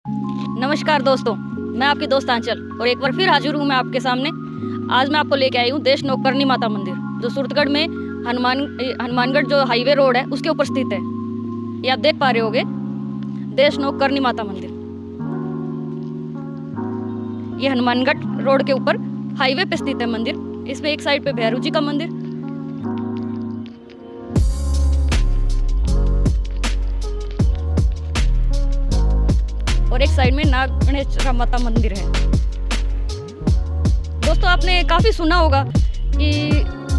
नमस्कार दोस्तों, मैं आपकी दोस्त आंचल और एक बार फिर हाजिर हूँ मैं आपके सामने। आज मैं आपको लेके आई हूँ देश नौकरनी माता मंदिर, जो सूरतगढ़ में हनुमानगढ़ जो हाईवे रोड है उसके ऊपर स्थित है। ये आप देख पा रहे होगे, देश नौकरनी माता मंदिर। ये हनुमानगढ़ रोड के ऊपर हाईवे पे स्थित है मंदिर। इसमें एक साइड पे भैरू जी का मंदिर, और एक साइड में नाग गणेश माता मंदिर है। दोस्तों, आपने काफ़ी सुना होगा कि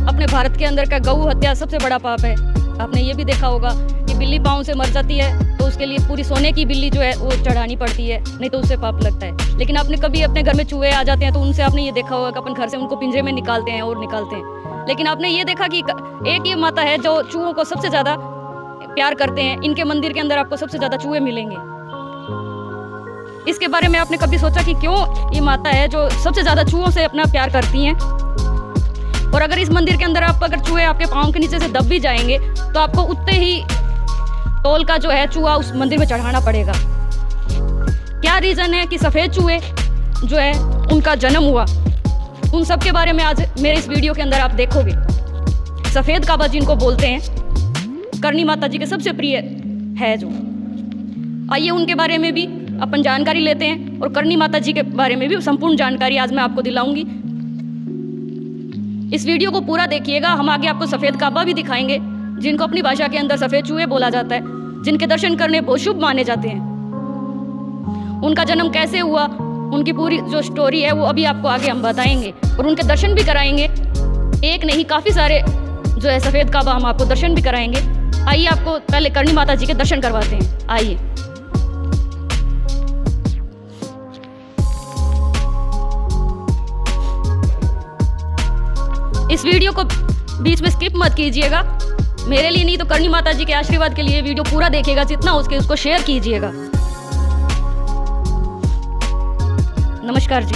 अपने भारत के अंदर का गऊ हत्या सबसे बड़ा पाप है। आपने ये भी देखा होगा कि बिल्ली पाँव से मर जाती है तो उसके लिए पूरी सोने की बिल्ली जो है वो चढ़ानी पड़ती है, नहीं तो उससे पाप लगता है। लेकिन आपने कभी अपने घर में चूहे आ जाते हैं तो उनसे आपने ये देखा होगा कि अपन घर से उनको पिंजरे में निकालते हैं और निकालते हैं। लेकिन आपने ये देखा कि एक ये माता है जो चूहों को सबसे ज़्यादा प्यार करते हैं। इनके मंदिर के अंदर आपको सबसे ज़्यादा चूहे मिलेंगे। इसके बारे में आपने कभी सोचा कि क्यों ये माता है जो सबसे ज़्यादा चूहों से अपना प्यार करती हैं? और अगर इस मंदिर के अंदर अगर चूहे आपके पाँव के नीचे से दब भी जाएंगे तो आपको उतने ही तोल का जो है चूहा उस मंदिर में चढ़ाना पड़ेगा। क्या रीज़न है कि सफ़ेद चूहे जो है उनका जन्म हुआ, उन सब के बारे में आज मेरे इस वीडियो के अंदर आप देखोगे। सफ़ेद काबा जिनको बोलते हैं, करनी माता जी के सबसे प्रिय है जो। आइए उनके बारे में भी अपन जानकारी लेते हैं और करनी माता जी के बारे में भी संपूर्ण जानकारी आज मैं आपको दिलाऊंगी। इस वीडियो को पूरा देखिएगा। हम आगे आपको सफ़ेद काबा भी दिखाएंगे, जिनको अपनी भाषा के अंदर सफ़ेद चूहे बोला जाता है, जिनके दर्शन करने बहुत शुभ माने जाते हैं। उनका जन्म कैसे हुआ, उनकी पूरी जो स्टोरी है वो अभी आपको आगे हम बताएंगे और उनके दर्शन भी कराएंगे। एक नहीं, काफ़ी सारे जो है सफ़ेद काबा हम आपको दर्शन भी कराएंगे। आइए आपको पहले करनी माता जी के दर्शन करवाते हैं। आइए। इस वीडियो को बीच में स्किप मत कीजिएगा। मेरे लिए नहीं तो करनी माता जी के आशीर्वाद के लिए वीडियो पूरा देखिएगा, जितना हो सके उसको शेयर कीजिएगा। नमस्कार जी,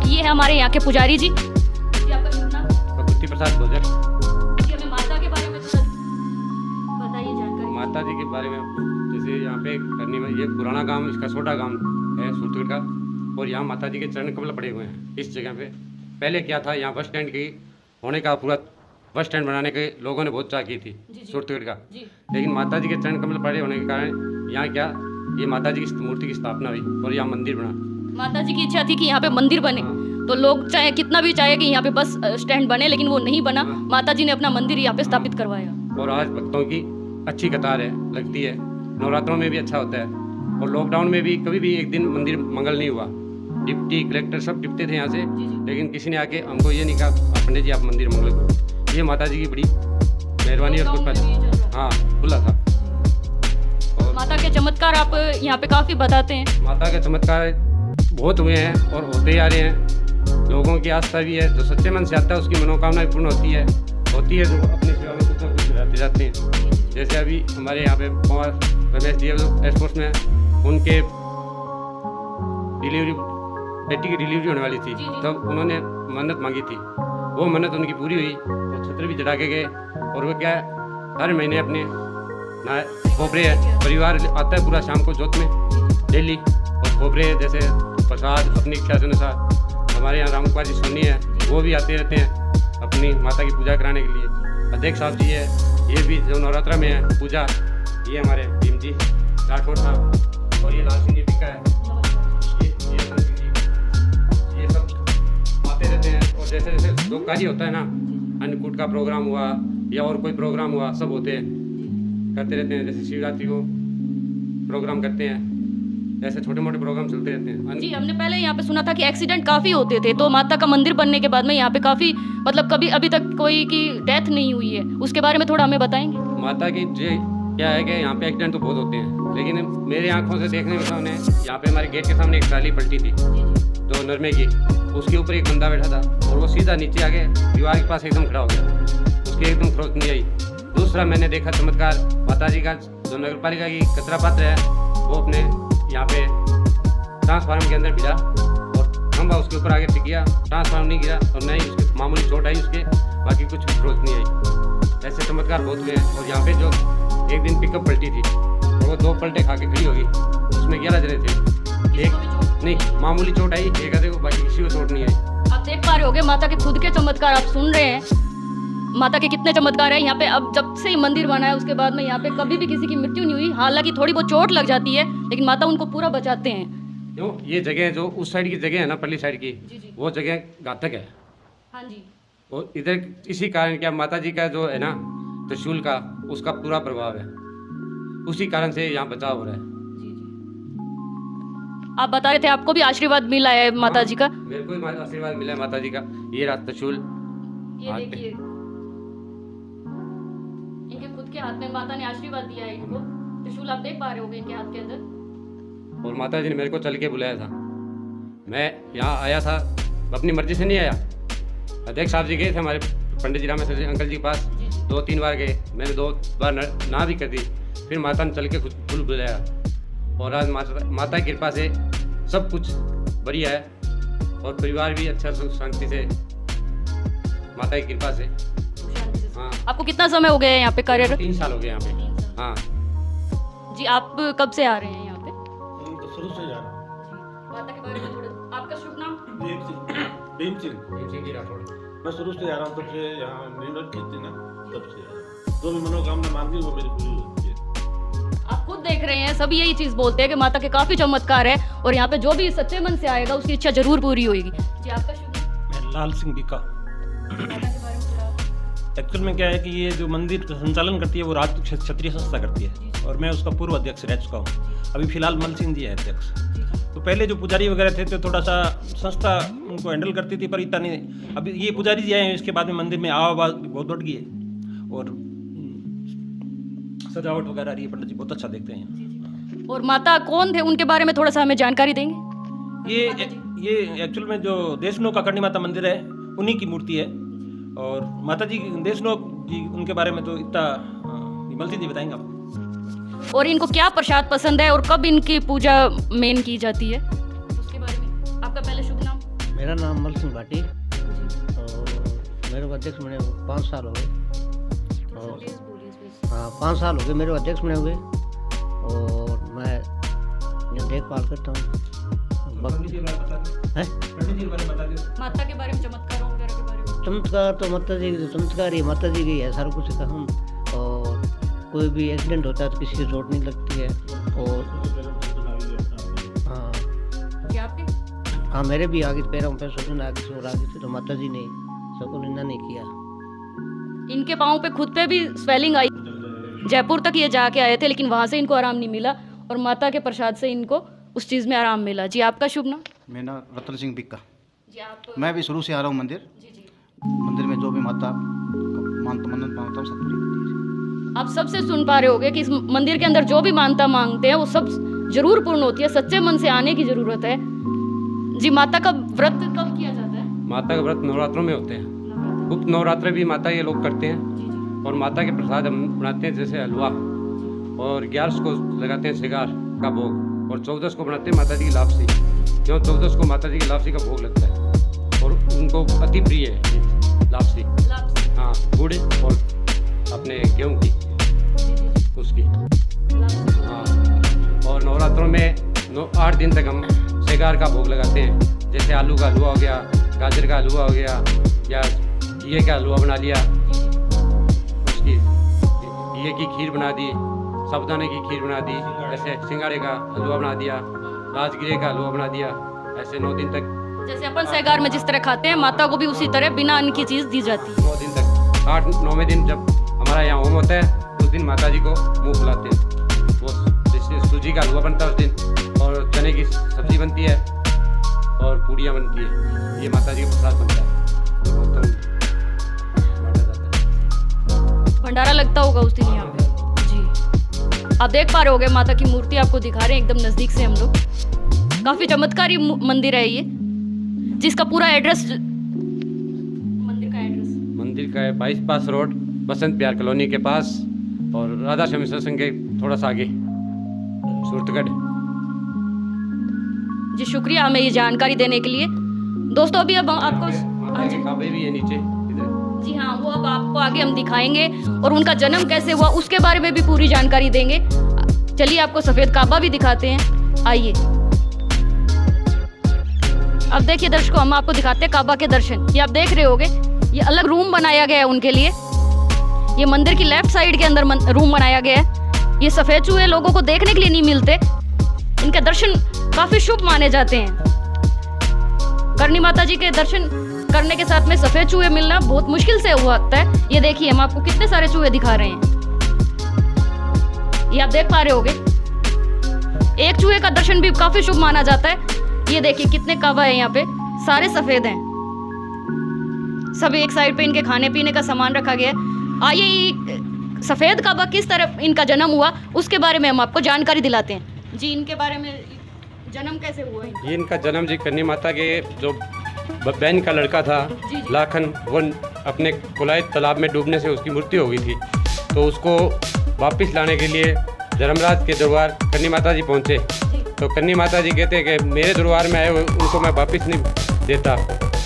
ये है हमारे यहाँ के पुजारी जी। आपका नाम? भगवती प्रसाद गुजर। हमें माता के बारे में बताइए जानकारी। माता जी के बारे में जैसे यहाँ पे करनी में ये पुराना गांव, इसका छोटा गांव है सूरतगढ़ का, और यहाँ माता जी के चरण कमल पड़े हुए हैं। इस जगह पे पहले क्या था, यहाँ बस स्टैंड की होने का, पूरा बस स्टैंड बनाने के लोगों ने बहुत चाह की थी सूरतगढ़ का। लेकिन माता जी के चरण कमल पड़े होने के कारण यहाँ क्या, ये माता जी की मूर्ति की स्थापना हुई और यहाँ मंदिर बना। माता जी की इच्छा थी कि यहाँ पे मंदिर बने। तो लोग चाहे कितना भी चाहे कि यहाँ पे बस स्टैंड बने, लेकिन वो नहीं बना। माता जी ने अपना मंदिर यहाँ पे स्थापित करवाया। और आज भक्तों की अच्छी कतार है, लगती है। नवरात्रों में भी अच्छा होता है, और लॉकडाउन में भी कभी भी एक दिन मंदिर मंगल नहीं हुआ। डिप्टी कलेक्टर सब टिपते थे यहाँ से, लेकिन किसी ने आके हमको ये नहीं कहा पंडित जी आप मंदिर मंगल करो। ये माता जी की बड़ी मेहरबानी और कृपा। हाँ, खुला था। और माता के चमत्कार आप यहाँ पे काफ़ी बताते हैं। माता के चमत्कार बहुत हुए हैं और होते ही आ रहे हैं। लोगों की आस्था भी है, जो सच्चे मन से आता है उसकी मनोकामना भी पूर्ण होती है। जो अपनी सेवा में कुछ ना कुछ रहते जाते हैं। जैसे अभी हमारे यहाँ पे कुमार रमेश जी एयरफोर्स में, उनके बेटी की डिलीवरी होने वाली थी, तब उन्होंने मन्नत मांगी थी। वो मन्नत उनकी पूरी हुई, वो छत्र भी चढ़ा के गए। और वो क्या है, हर महीने अपने खोपरे है, परिवार आता है पूरा शाम को जोत में डेली, और खोपरे जैसे प्रसाद अपनी इच्छा के अनुसार। हमारे यहाँ राम कुमार जी सोनी है, वो भी आते रहते हैं अपनी माता की पूजा कराने के लिए। अध्यक्ष साहब जी है, ये भी जो नवरात्रा में है पूजा, ये हमारे भीम जी राठौर साहब, और ये लाल सिंह जी टिक्का है, ये सब आते रहते हैं। और जैसे जैसे जो कार्य होता है ना, अन्नकूट का प्रोग्राम हुआ या और कोई प्रोग्राम हुआ, सब होते हैं, करते रहते हैं। जैसे शिवरात्रि को प्रोग्राम करते हैं, ऐसे छोटे मोटे प्रोग्राम चलते रहते हैं। जी, हमने पहले यहाँ पे सुना था कि एक्सीडेंट काफ़ी होते थे, तो माता का मंदिर बनने के बाद में यहाँ पे काफ़ी, मतलब कभी अभी तक कोई की डेथ नहीं हुई है। उसके बारे में थोड़ा हमें बताएंगे। माता की जो क्या है कि यहाँ पे एक्सीडेंट तो बहुत होते हैं, लेकिन मेरी आंखों से देखने में सामने यहाँ पे हमारे गेट के सामने एक ट्राली पलटी थी, तो नरमे की, उसके ऊपर एक बंदा बैठा था और वो सीधा नीचे आ गया, दीवार के पास एकदम खड़ा हो गया, उसकी एकदम खरोच नहीं आई। दूसरा मैंने देखा चमत्कार, माता जी का जो नगर पालिका की कचरा पात्र है, वो अपने यहाँ पे ट्रांसफार्मर के अंदर गिरा और खंभा उसके ऊपर आगे टिक गया। ट्रांसफार्मर नहीं गिरा और नहीं उसकी मामूली चोट आई उसके, बाकी कुछ खरोच नहीं आई। ऐसे चमत्कार बहुत हुए हैं। और यहाँ पे जो एक दिन पिकअप पलटी थी और वो 2 पलटे खा के खड़ी होगी। उसमें 11 जने थे। एक नहीं मामूली चोट आई, एक आधे को, बाकी किसी को चोट नहीं आई। आप देख पा रहे होगे माता के खुद के चमत्कार आप सुन रहे हैं, माता के कितने चमत्कार है यहाँ पे। अब जब से ही मंदिर बना है उसके बाद में यहाँ पे कभी भी किसी की मृत्यु नहीं हुई। हालांकि थोड़ी बहुत चोट लग जाती है लेकिन माता उनको पूरा बचाते हैं। क्यों ये जगह जो उस साइड की जगह है ना, पल्ली साइड की, वो जगह घातक है। हाँ जी। और इधर इसी कारण क्या माता जी का जो है ना त्रिशूल का, उसका पूरा प्रभाव है, उसी कारण से यहाँ बचाव हो रहा है। आप बता रहे थे आपको भी आशीर्वाद मिला है माता जी का। मेरे को भी आशीर्वाद मिला है माता जी का। ये रहा त्रिशूल, ये देखिए इनके खुद के हाथ में माता ने आशीर्वाद दिया है इनको। त्रिशूल आप देख पा रहे होगे इनके हाथ के अंदर। और माता जी ने मेरे को चल के बुलाया था। मैं यहाँ आया था अपनी मर्जी से नहीं आया। अध्यक्ष साहब जी गए थे हमारे पंडित जी रामेश्वर अंकल जी के पास, 2-3 बार गए। मैंने 2 बार ना भी कर दी, फिर माता ने चल के खुद बुलाया। और आज माता की कृपा से सब कुछ बढ़िया है और परिवार भी अच्छा सुख शांति से, माता की कृपा से। हाँ। आपको कितना समय हो गया है यहाँ पे कार्यरत? 3 साल हो गए यहाँ पे। हाँ जी। आप कब से आ रहे हैं यहाँ पे? तो शुरू से जा रहा हूँ। माता के बारे में थोड़ा, आपका शुभ नाम? भीम सिंह जी राठौड़। मैं शुरू से आ रहा हूँ, तब से यहाँ निवृत्त की थी ना, तब से जो भी मनोकामना मांगी वो मेरी पूरी होती है। आप खुद देख रहे हैं सब यही चीज बोलते हैं कि माता के काफी चमत्कार है और यहाँ पे जो भी सच्चे मन से आएगा उसकी इच्छा जरूर पूरी होगी। जी आपका शुभ नाम? मैं लाल सिंह बीका। माता के बारे में थोड़ा। एक्चुअल में क्या है कि ये जो मंदिर का संचालन करती है वो राजपूत क्षत्रिय संस्था करती है और मैं उसका पूर्व अध्यक्ष रह चुका हूँ। अभी फिलहाल मल सिंह जी है अध्यक्ष। तो पहले जो पुजारी वगैरह थे तो थोड़ा सा संस्था उनको हैंडल करती थी, पर इतना नहीं। अभी ये पुजारी जी आए हैं, इसके बाद में मंदिर में आवाज बहुत बढ़ गई है और सजावट वगैरह रही है। पंडित जी बहुत अच्छा देखते हैं। और माता कौन थे उनके बारे में थोड़ा सा हमें जानकारी देंगे? ये एक्चुअल में जो देशनोक काकर्णी माता मंदिर है उन्हीं की मूर्ति है। और माता जी देशनोक जी, उनके बारे में तो इतना विमल सिंह जी बताएंगे आपको। और इनको क्या प्रसाद पसंद है और कब इनकी पूजा मेन की जाती है उसके बारे में। आपका पहले शुभ नाम? मेरा नाम मल सिंह भाटी और मेरे को अध्यक्ष बने 5 साल हो गए। और हाँ 5 साल हो गए मेरे अध्यक्ष बने हुए और मैं ये देखभाल करता हूँ। माता के बारे में, चमत्कारों वगैरह के बारे में। चमत्कार तो माता जी चमत्कार ही माता जी की है सारा कुछ का हम। और कोई भी एक्सीडेंट होता है तो किसी की चोट नहीं लगती है। और हाँ जी आपके? हाँ मेरे भी आगे पैरों पे सोचने आगे से और आगे से तो माता जी ने सबको निंदा नहीं किया। इनके पाँव पे खुद पे भी स्वेलिंग आई। जयपुर तक ये जाके आए थे लेकिन वहाँ से इनको आराम नहीं मिला और माता के प्रसाद से इनको उस चीज़ में आराम मिला। जी आपका शुभ नाम? मेरा नाम रतन सिंह बिक्का। जी आप? मैं भी शुरू से आ रहा हूँ मंदिर। मंदिर में जो भी माता मन्नत मांगता हूँ सब पूरी होती है। आप सबसे सुन पा रहे होगे कि इस मंदिर के अंदर जो भी मानता मांगते हैं वो सब जरूर पूर्ण होती है। सच्चे मन से आने की जरूरत है। जी माता का व्रत कब किया जाता है? माता का व्रत नवरात्रों में होते हैं। गुप्त नवरात्र भी माता ये लोग करते हैं। और माता के प्रसाद हम बनाते हैं, जैसे हलवा। और 11 को लगाते हैं सिगार का भोग और 14 को बनाते हैं माता जी की लापसी। क्यों 14 को माता जी की लापसी का भोग लगता है और उनको अति प्रिय है लापसी। हाँ गुड़ और अपने गेहूँ की उसकी। हाँ और नवरात्रों में 8 दिन तक हम सिगार का भोग लगाते हैं। जैसे आलू का हलवा हो गया, गाजर का हलवा हो गया या घिए का हलवा बना लिया, उसकी घिए की खीर बना दी, साबुदाने की खीर बना दी, ऐसे सिंगाड़े का हलवा बना दिया, राजगिरे का हलवा बना दिया। ऐसे 9 दिन तक जैसे अपन सेगार में जिस तरह खाते हैं माता को भी उसी तरह बिना अन्न की चीज़ दी जाती है। 9 दिन तक। 8-9वें दिन जब हमारा यहाँ होम होता है उस दिन माता जी को मुँह खुलाते हैं। वो जैसे सूजी का हलवा बनता है उस दिन और चने की सब्जी बनती है और पूड़ियाँ बनती है। ये माता जी का प्रसाद बनता है। भंडारा लगता होगा उस दिन यहाँ पे। जी आप देख पा रहे होगे माता की मूर्ति आपको दिखा रहे हैं एकदम नज़दीक से हम लोग। काफ़ी चमत्कारी मंदिर है ये, जिसका पूरा एड्रेस, मंदिर का एड्रेस, मंदिर का है 22 पास रोड, बसंत बिहार कॉलोनी के पास और राधा स्वामी सत्संग के थोड़ा सा आगे, सूरतगढ़। जी शुक्रिया हमें ये जानकारी देने के लिए। दोस्तों अभी अब आपको हाँ जी काबे भी है नीचे इधर। जी हाँ वो अब आपको आगे हम दिखाएंगे और उनका जन्म कैसे हुआ उसके बारे में भी पूरी जानकारी देंगे। चलिए आपको सफेद काबा भी दिखाते हैं, आइए। अब देखिए दर्शकों, हम आपको दिखाते हैं काबा के दर्शन। ये आप देख रहे होगे, ये अलग रूम बनाया गया है उनके लिए। ये मंदिर की लेफ्ट साइड के अंदर रूम बनाया गया है। ये सफेद चूहे लोगों को देखने के लिए नहीं मिलते, इनके दर्शन काफी शुभ माने जाते हैं। करनी माता जी के दर्शन करने के साथ में सफेद चूहे मिलना बहुत मुश्किल से हुआ है। ये देखिए, हम आपको कितने सारे चूहे दिखा रहे हैं, ये आप देख पा रहे होगे। एक चूहे का दर्शन भी काफी शुभ माना जाता है। ये देखिए कितने काबा है यहाँ पे, सारे सफेद हैं। सब एक साइड पे इनके खाने पीने का सामान रखा गया है। आइए, सफेद काबा किस तरह इनका जन्म हुआ उसके बारे में हम आपको जानकारी दिलाते हैं। जी, इनके बारे में जन्म कैसे हुआ है? ये इनका जन्म जी करनी माता के जो बहन का लड़का था जी। लाखन, वो अपने कुलाय तालाब में डूबने से उसकी मृत्यु हो गई थी। तो उसको वापस लाने के लिए धर्मराज के दरबार करनी माता जी पहुँचे। तो करनी माता जी कहते हैं कि मेरे दरबार में आए हुए उनको मैं वापस नहीं देता।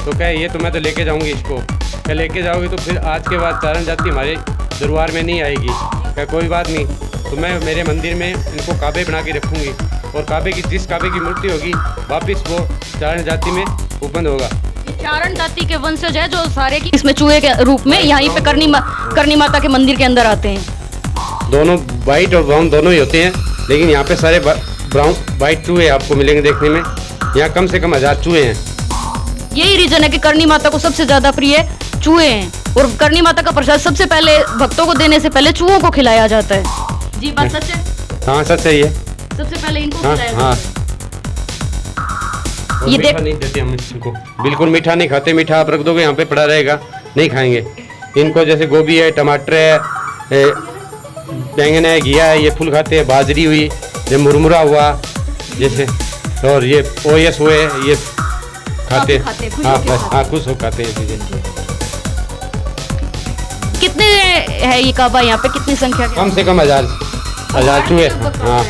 तो कहे ये तो मैं तो लेके जाऊंगी इसको। क्या लेके जाओगी तो फिर आज के बाद चारण जाति हमारे दरबार में नहीं आएगी। क्या कोई बात नहीं, तो मैं मेरे मंदिर में इनको काबे बना के रखूँगी और काबे की जिस काबे की मूर्ति होगी वापस वो चारण जाति में उपबंध होगा। चारण जाति के वंशज है जो सारे की इसमें चूहे के रूप में यहाँ पे करनी माता के मंदिर के अंदर आते हैं। दोनों वाइट और ब्राउन दोनों ही होते हैं, लेकिन यहाँ पे सारे ब्राउन वाइट चूहे आपको मिलेंगे देखने में। यहाँ कम से कम 1000 चूहे हैं। यही रीजन है कि करनी माता को सबसे ज्यादा प्रिय चूहे हैं, और करनी माता का प्रसाद सबसे पहले भक्तों को देने से पहले चूहों को खिलाया जाता है। जी, बात सच है? हाँ सच है ये। सबसे पहले इनको हाँ खिलाया हाँ। जाता है। ये मीठा नहीं देते हम इनको, बिल्कुल मीठा नहीं खाते। मीठा आप रख दोगे यहाँ पे पड़ा रहेगा, नहीं खाएंगे। इनको जैसे गोभी है, टमाटर है, बैंगन है, घिया है, ये फूल खाते हैं। बाजरी हुई, ये मुरमुरा हुआ जैसे, और ये ओएस हुए, ये खाते हैं। हाँ बस, हाँ खुश हो खाते हैं चीज़ें। कितने है ये काबा यहाँ पे, कितनी संख्या के? कम से कम 1000 चूहे। हाँ,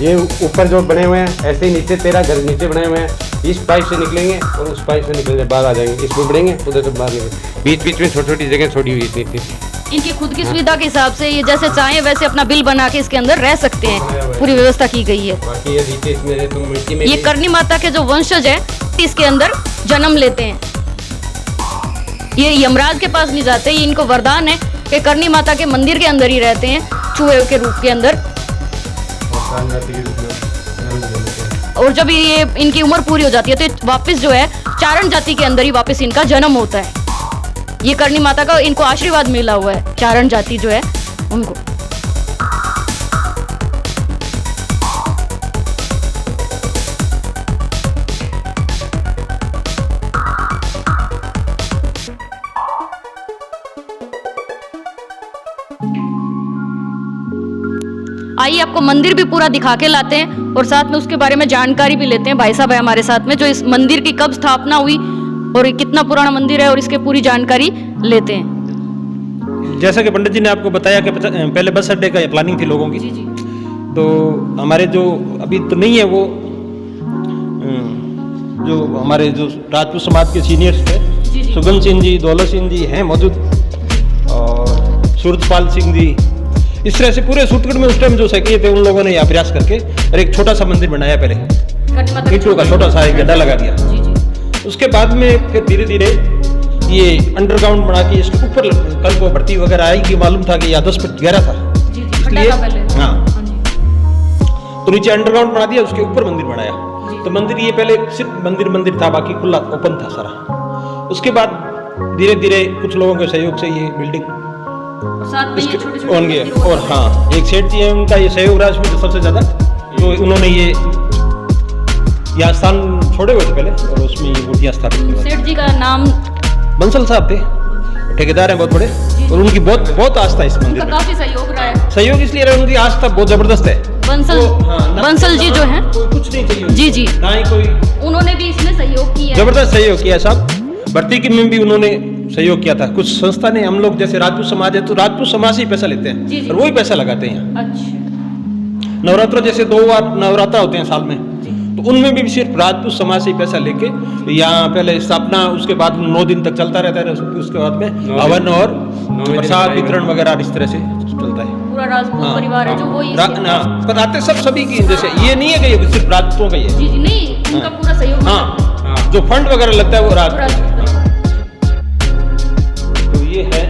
ये ऊपर जो बने हुए हैं ऐसे ही नीचे 13 घर नीचे बने हुए हैं। इस पाइप से निकलेंगे और उस पाइप से निकल बाहर आ जाएंगे। इसमें बढ़ेंगे, उधर से बाहर निकलेंगे। बीच बीच में छोटी छोटी जगह छोड़ी हुई थी। इनकी खुद की सुविधा के हिसाब से ये जैसे चाहें वैसे अपना बिल बना के इसके अंदर रह सकते हैं, पूरी व्यवस्था की गई है। बाकी ये नीचे इसमें तुम मिट्टी में ये करनी माता के जो वंशज है इसके अंदर जन्म लेते हैं। ये यमराज के पास नहीं जाते, ये इनको वरदान है कि करनी माता के मंदिर के अंदर ही रहते हैं, चूहे के रूप के अंदर। और जब ये इनकी उम्र पूरी हो जाती है तो वापस जो है चारण जाति के अंदर ही वापस इनका जन्म होता है। ये करनी माता का इनको आशीर्वाद मिला हुआ है, चारण जाति जो है उनको। आइए आपको मंदिर भी पूरा दिखा के लाते हैं और साथ में उसके बारे में जानकारी भी लेते हैं। भाई साहब है हमारे साथ में जो इस मंदिर की कब स्थापना हुई और कितना पुराना मंदिर है और इसके पूरी जानकारी लेते हैं। जैसा कि पंडित जी ने आपको बताया कि पहले बस अड्डे का प्लानिंग थी लोगों की। जी जी। तो हमारे जो अभी तो नहीं है वो जो हमारे जो राजपूत समाज के सीनियर्स थे, सुगन सिंह जी, दौलत सिंह जी हैं मौजूद, और सूरजपाल सिंह जी, इस तरह से पूरे सूटगढ़ में उस टाइम जो सकिए थे उन लोगों ने यहाँ प्रयास करके और एक छोटा सा मंदिर बनाया। पहले ईंटों का छोटा सा एक गड्ढा लगा दिया। उसके बाद में फिर धीरे धीरे ये अंडरग्राउंड बना के इसके ऊपर कल को भर्ती वगैरह आएगी। मालूम था कि यह 10 फीट गहरा था, इसलिए हाँ तो नीचे अंडरग्राउंड बना दिया, उसके ऊपर मंदिर बनाया। तो मंदिर ये पहले सिर्फ मंदिर था, बाकी खुला ओपन था सारा। उसके बाद धीरे धीरे कुछ लोगों के सहयोग से ये बिल्डिंग होंगे। और हाँ, एक सेठ जी है, उनका ये सहयोग रहा इसमें सबसे ज्यादा, जो उन्होंने ये यहाँ स्थान छोड़े हुए थे पहले और उसमें ये मूर्तियाँ स्थापित। सेठ जी का नाम बंसल साहब थे, ठेकेदार हैं बहुत बड़े, और उनकी बहुत आस्था है इस मंदिर में। काफी सहयोग रहा है। सहयोग इसलिए रहा, उनकी आस्था बहुत जबरदस्त है। बंसल जी जो हैं, कुछ नहीं चाहिए जी जी, ना ही कोई, उन्होंने भी इसमें सहयोग किया, जबरदस्त सहयोग किया साहब। भर्ती की में भी उन्होंने सहयोग किया था। कुछ संस्था ने, हम लोग जैसे राजपूत समाज है तो राजपूत समाज से ही पैसा लेते हैं और वही पैसा लगाते हैं यहाँ। अच्छा। नवरात्र जैसे 2 बार नवरात्र होते हैं साल में, तो उनमें भी सिर्फ राजपूत समाज से ही पैसा लेके यहाँ पहले स्थापना, उसके बाद 9 दिन तक चलता रहता है। उसके बाद में हवन और प्रसाद वितरण वगैरह इस तरह से चलता है। पूरा राजपूत परिवार है जो वो पर आते सब सभी की, जैसे ये नहीं है कि ये सिर्फ राजपूतों का ही है। जी जी नहीं, उनका पूरा सहयोग हाँ, जो फंड वगैरह लगता है वो राजपूत। तो ये है,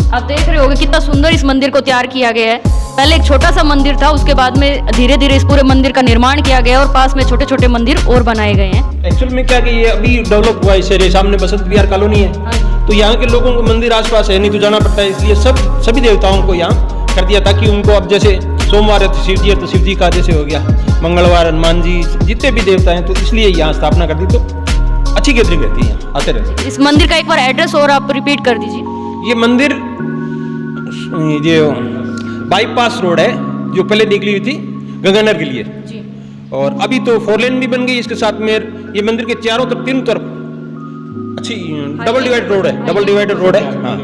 आप देख रहे होगे कितना सुंदर इस मंदिर को तैयार किया गया है। पहले एक छोटा सा मंदिर था, उसके बाद में धीरे धीरे इस पूरे मंदिर का निर्माण किया गया और पास में छोटे छोटे मंदिर और बनाए गए हैं। एक्चुअल में क्या कि ये अभी डेवलप हुआ है, इस एरिया सामने बसंत विहार कॉलोनी है, तो यहाँ के लोगों को मंदिर आसपास है नहीं तो जाना पड़ता है, इसलिए सभी देवताओं को यहाँ कर दिया ताकि उनको अब जैसे सोमवार है तो शिव जी है तो शिव जी का जैसे हो गया, मंगलवार हनुमान जी, जितने भी देवता हैं, तो इसलिए यहाँ स्थापना कर दी, तो अच्छी गैदरिंग रहती है, आते रहते हैं। इस मंदिर का एक बार एड्रेस और आप रिपीट कर दीजिए। ये मंदिर ये बाईपास रोड है जो पहले निकली हुई थी गंगानगर के लिए जी। और अभी तो 4 लेन भी बन गई इसके साथ में। ये मंदिर के चारों तरफ, तीनों तरफ अच्छी डबल डिवाइड रोड है, हाँ।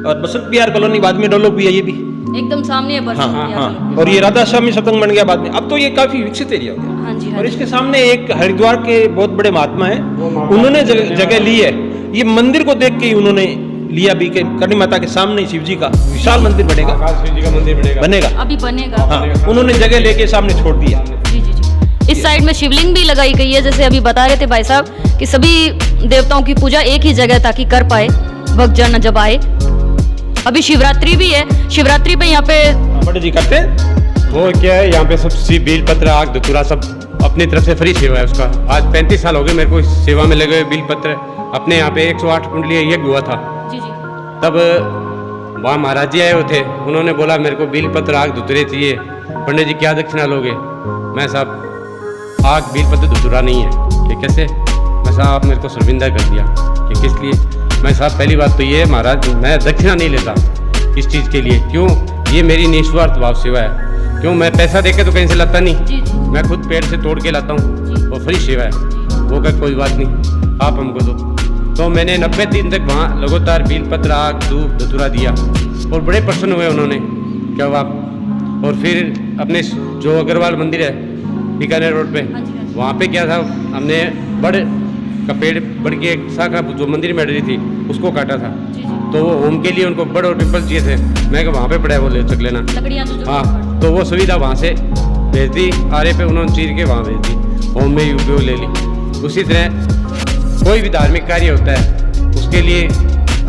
और बसंत विहार कॉलोनी बाद में डेवलप हुई है, ये भी एकदम सामने है बस। हाँ। और ये राधा स्वामी सत्संग बन गया बाद में, अब तो ये काफी विकसित एरिया हो गया। हाँ जी, और इसके सामने एक हरिद्वार के बहुत बड़े महात्मा है, उन्होंने जगह ली है, ये मंदिर को देख के ही उन्होंने लिया भी कि करणी माता के सामने शिव जी का विशाल मंदिर बनेगा, शिव जी का मंदिर बनेगा। अभी बनेगा। हाँ, उन्होंने जगह लेके सामने छोड़ दिया। जी जी जी। इस साइड में शिवलिंग भी लगाई गई है, जैसे अभी बता रहे थे भाई साहब कि सभी देवताओं की पूजा एक ही जगह ताकि कर पाए भक्तजन जब आए। अभी शिवरात्रि भी है, शिवरात्रि पे यहाँ पे पंडित जी करते हैं। वो क्या है, यहाँ पे सब शिव बेल पत्र आग धतूरा सब अपनी तरफ से फ्री सेवा है उसका। आज 35 साल हो गए मेरे को इस सेवा में लगे हुए। बेल पत्र अपने यहाँ पे 108 कुंडली यज्ञ हुआ था, जी जी तब वहाँ महाराज जी आए हुए थे, उन्होंने बोला मेरे को बेल पत्र आग धतूरे चाहिए, पंडित जी क्या दक्षिणा लोगे? मैं साहब आग बेल पत्र धतूरा नहीं है। कि कैसे? मैं साहब आप मेरे को शर्मिंदा कर दिया। कि किस लिए? मैं साहब पहली बात तो ये है महाराज, मैं दक्षिणा नहीं लेता इस चीज़ के लिए। क्यों? ये मेरी निस्वार्थ भाव सेवा है। क्यों? मैं पैसा देके तो कहीं से लाता नहीं, जी जी। मैं खुद पेड़ से तोड़ के लाता हूँ, वो फ्री सेवा है। वो क्या कोई बात नहीं, आप हमको दो। तो मैंने 90 दिन तक वहाँ लगातार बेल पत्र आग धूप धतूरा दिया और बड़े प्रसन्न हुए उन्होंने। क्या आप? और फिर अपने जो अग्रवाल मंदिर है बीकानेर रोड पे, वहाँ पे क्या था, हमने बड़ का पेड़ बड़ की एक शाखा जो मंदिर में डरी थी उसको काटा था, तो वो होम के लिए उनको बड़ और पिंपल चाहिए थे। मैं कहा वहाँ पे पड़ा है, वो ले चक लेना। लकड़ियाँ तो हाँ, तो वो सुविधा वहाँ से भेज दी, आरे पे उन्होंने चीर के वहाँ भेज दी, होम में उपयोग ले ली। उसी तरह कोई भी धार्मिक कार्य होता है उसके लिए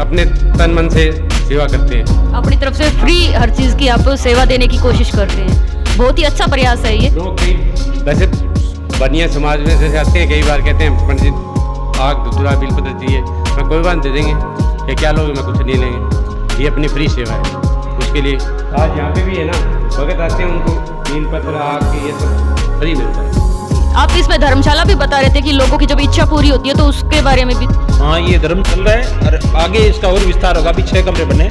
अपने तन मन से सेवा करते हैं, अपनी तरफ से फ्री हर चीज की आप सेवा देने की कोशिश करते हैं। बहुत ही अच्छा प्रयास है ये। लोग कई वैसे बनिया समाज में जैसे आते हैं, कई बार कहते हैं पंडित आग धतूरा बेल पत्र चाहिए, मैं कोई बात दे देंगे कि क्या लोगे, मैं कुछ नहीं लेंगे, ये अपनी फ्री सेवा है। उसके लिए आज यहाँ पे भी है ना, भगत आते हैं, उनको बेल पत्र आग ये सब फ्री मिलता है। आप इसमें धर्मशाला भी बता रहे थे कि लोगों की जब इच्छा पूरी होती है तो उसके बारे में भी। हाँ, ये धर्म चल रहा है और आगे इसका और विस्तार होगा। अभी 6 कमरे बने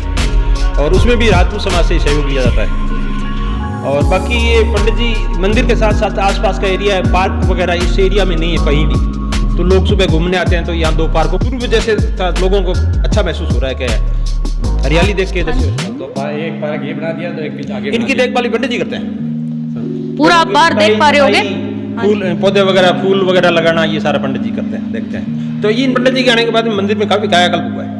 और उसमें भी राजपूत समाज से सहयोग लिया जाता है। और बाकी ये पंडित जी मंदिर के साथ साथ आसपास का एरिया है, पार्क वगैरह इस एरिया में नहीं है कहीं भी, तो लोग सुबह घूमने आते हैं, तो यहाँ 2 पार्कों पूर्व जैसे लोगों को अच्छा महसूस हो रहा है। क्या है, हरियाली देख के जैसे तो एक पार्क ये बना दिया तो एक पीछे आगे इनकी देखभाल पंडित जी करते हैं। पूरा आप बाहर देख पा रहे होगे, फूल पौधे वगैरह, फूल वगैरह लगाना, ये सारा पंडित जी करते हैं, देखते हैं। तो इन पंडित जी के आने के बाद मंदिर में काफी कायाकल्प हुआ है।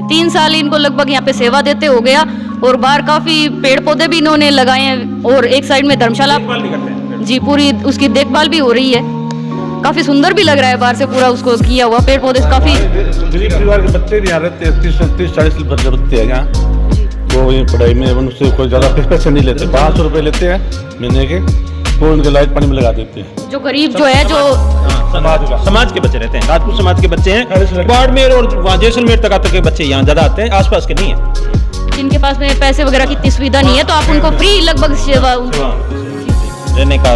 3 साल इनको लगभग यहाँ पे सेवा देते हो गया और बाहर काफी पेड़ पौधे भी इन्होंने लगाए हैं और एक साइड में धर्मशाला देखभाल भी करते हैं जी, पूरी उसकी देखभाल भी हो रही है। काफी सुंदर भी लग रहा है बाहर से पूरा उसको किया हुआ, पेड़ पौधे काफी। गरीब परिवार के बच्चे भी यहाँ रहते हैं, 30-40 बच्चे हैं यहाँ, वो ये पढ़ाई में उनसे कोई ज़्यादा पैसे नहीं लेते, 500 रुपये लेते हैं महीने के, वो उनके लाइट पानी में लगा देते हैं। जो गरीब जो है, जो समाज के बच्चे रहते हैं, राजपूत समाज के बच्चे हैं, बाड़मेर और वहाँ जैसलमेर तक के बच्चे यहाँ ज्यादा आते हैं, आसपास के नहीं है। जिनके पास में पैसे वगैरह की इतनी सुविधा नहीं है, तो आप उनको फ्री लगभग सेवा रहने का।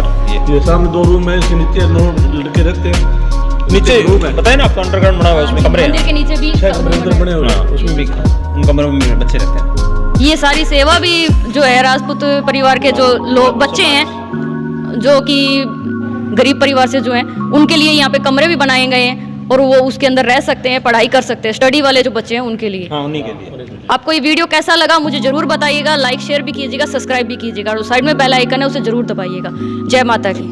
ये सामने 2 रूम है, इसके नीचे 9 लड़के रहते हैं। नीचे बताए ना आपको, अंडरग्राउंड बना हुआ है, उसमें कमरे मंदिर के नीचे भी 6 कमरे अंदर बने हुए हैं, उसमें भी उन कमरों में बच्चे रहते हैं। ये सारी सेवा भी जो है राजपूत परिवार के जो लोग बच्चे हैं, जो कि गरीब परिवार से जो हैं, उनके लिए यहाँ पे कमरे भी बनाए गए हैं और वो उसके अंदर रह सकते हैं, पढ़ाई कर सकते हैं। स्टडी वाले जो बच्चे हैं उनके लिए। हाँ, उन्हीं के लिए। आपको ये वीडियो कैसा लगा मुझे जरूर बताइएगा, लाइक शेयर भी कीजिएगा, सब्सक्राइब भी कीजिएगा और साइड में बेल आइकन है उसे जरूर दबाइएगा। जय माता की।